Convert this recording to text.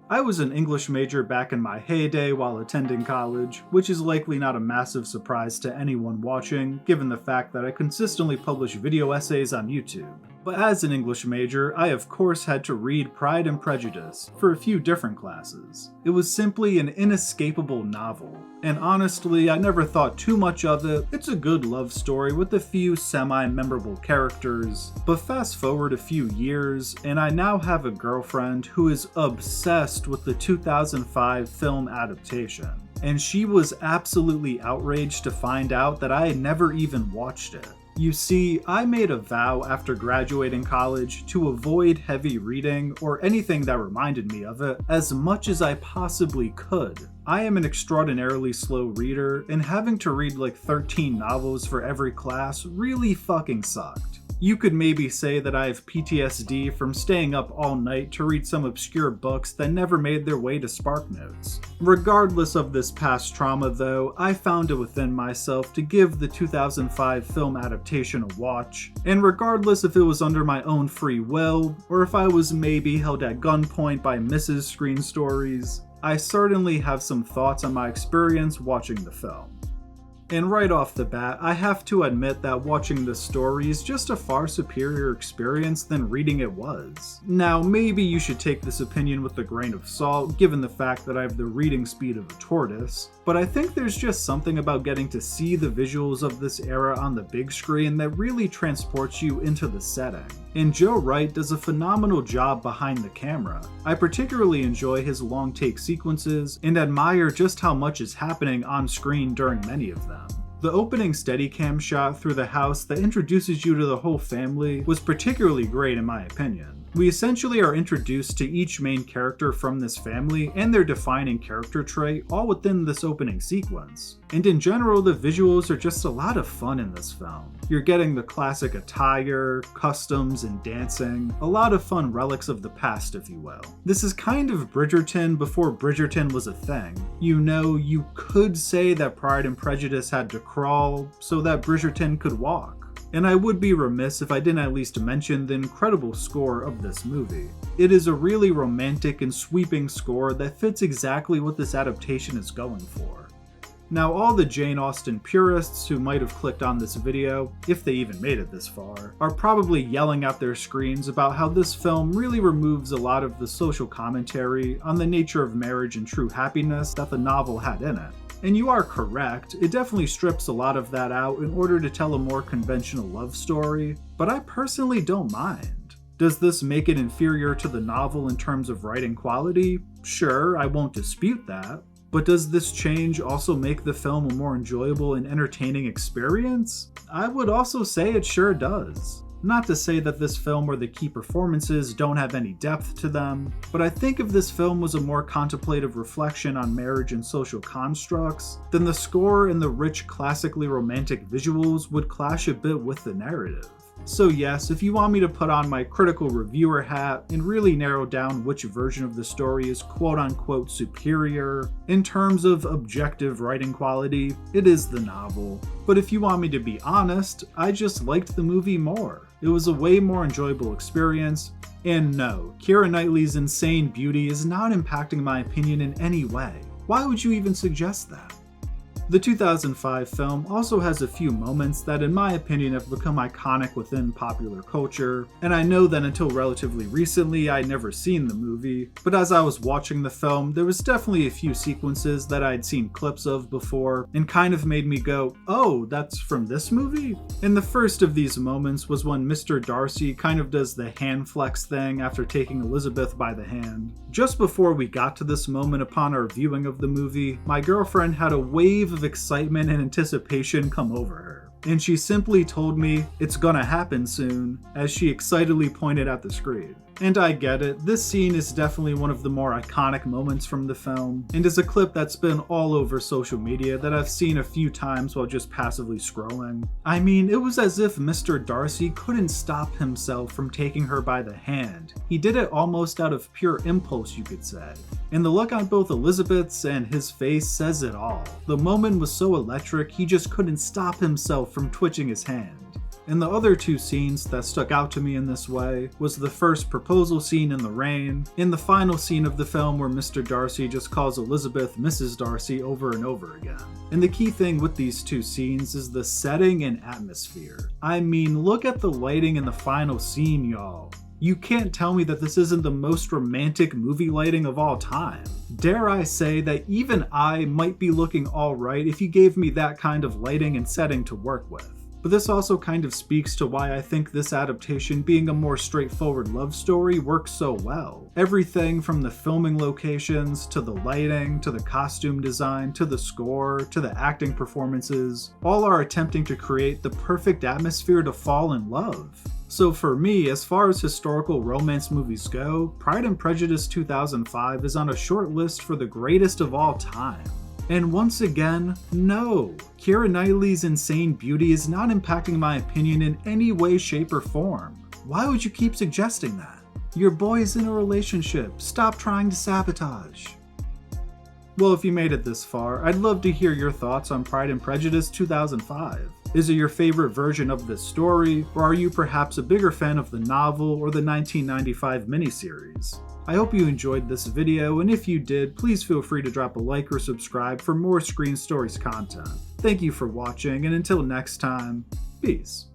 I was an English major back in my heyday while attending college, which is likely not a massive surprise to anyone watching, given the fact that I consistently publish video essays on YouTube. But as an English major, I of course had to read Pride and Prejudice for a few different classes. It was simply an inescapable novel, and honestly, I never thought too much of it. It's a good love story with a few semi-memorable characters, but fast forward a few years, and I now have a girlfriend who is obsessed with the 2005 film adaptation. And she was absolutely outraged to find out that I had never even watched it. You see, I made a vow after graduating college to avoid heavy reading or anything that reminded me of it as much as I possibly could. I am an extraordinarily slow reader, and having to read like 13 novels for every class really fucking sucked. You could maybe say that I have PTSD from staying up all night to read some obscure books that never made their way to SparkNotes. Regardless of this past trauma though, I found it within myself to give the 2005 film adaptation a watch, and regardless if it was under my own free will, or if I was maybe held at gunpoint by Mrs. Screen Stories, I certainly have some thoughts on my experience watching the film. And right off the bat, I have to admit that watching this story is just a far superior experience than reading it was. Now, maybe you should take this opinion with a grain of salt, given the fact that I have the reading speed of a tortoise, but I think there's just something about getting to see the visuals of this era on the big screen that really transports you into the setting. And Joe Wright does a phenomenal job behind the camera. I particularly enjoy his long take sequences and admire just how much is happening on screen during many of them. The opening Steadicam shot through the house that introduces you to the whole family was particularly great in my opinion. We essentially are introduced to each main character from this family and their defining character trait all within this opening sequence. And in general, the visuals are just a lot of fun in this film. You're getting the classic attire, customs, and dancing, a lot of fun relics of the past, if you will. This is kind of Bridgerton before Bridgerton was a thing. You know, you could say that Pride and Prejudice had to crawl so that Bridgerton could walk. And I would be remiss if I didn't at least mention the incredible score of this movie. It is a really romantic and sweeping score that fits exactly what this adaptation is going for. Now, all the Jane Austen purists who might have clicked on this video, if they even made it this far, are probably yelling at their screens about how this film really removes a lot of the social commentary on the nature of marriage and true happiness that the novel had in it. And you are correct, it definitely strips a lot of that out in order to tell a more conventional love story, but I personally don't mind. Does this make it inferior to the novel in terms of writing quality? Sure, I won't dispute that. But does this change also make the film a more enjoyable and entertaining experience? I would also say it sure does. Not to say that this film or the key performances don't have any depth to them, but I think if this film was a more contemplative reflection on marriage and social constructs, then the score and the rich classically romantic visuals would clash a bit with the narrative. So yes, if you want me to put on my critical reviewer hat and really narrow down which version of the story is quote-unquote superior, in terms of objective writing quality, it is the novel. But if you want me to be honest, I just liked the movie more. It was a way more enjoyable experience, and no, Keira Knightley's insane beauty is not impacting my opinion in any way. Why would you even suggest that? The 2005 film also has a few moments that in my opinion have become iconic within popular culture, and I know that until relatively recently I'd never seen the movie, but as I was watching the film, there was definitely a few sequences that I'd seen clips of before and kind of made me go, oh, that's from this movie? And the first of these moments was when Mr. Darcy kind of does the hand flex thing after taking Elizabeth by the hand. Just before we got to this moment upon our viewing of the movie, my girlfriend had a wave of excitement and anticipation come over her, and she simply told me it's gonna happen soon as she excitedly pointed at the screen. And I get it, this scene is definitely one of the more iconic moments from the film, and is a clip that's been all over social media that I've seen a few times while just passively scrolling. I mean, it was as if Mr. Darcy couldn't stop himself from taking her by the hand. He did it almost out of pure impulse, you could say. And the look on both Elizabeth's and his face says it all. The moment was so electric, he just couldn't stop himself from twitching his hand. And the other two scenes that stuck out to me in this way was the first proposal scene in the rain, and the final scene of the film where Mr. Darcy just calls Elizabeth Mrs. Darcy over and over again. And the key thing with these two scenes is the setting and atmosphere. I mean, look at the lighting in the final scene, y'all. You can't tell me that this isn't the most romantic movie lighting of all time. Dare I say that even I might be looking alright if you gave me that kind of lighting and setting to work with. But this also kind of speaks to why I think this adaptation, being a more straightforward love story, works so well. Everything from the filming locations, to the lighting, to the costume design, to the score, to the acting performances, all are attempting to create the perfect atmosphere to fall in love. So for me, as far as historical romance movies go, Pride and Prejudice 2005 is on a short list for the greatest of all time. And once again, no, Keira Knightley's insane beauty is not impacting my opinion in any way, shape, or form. Why would you keep suggesting that? Your boy's in a relationship, stop trying to sabotage. Well, if you made it this far, I'd love to hear your thoughts on Pride and Prejudice 2005. Is it your favorite version of this story, or are you perhaps a bigger fan of the novel or the 1995 miniseries? I hope you enjoyed this video, and if you did, please feel free to drop a like or subscribe for more Screen Stories content. Thank you for watching, and until next time, peace.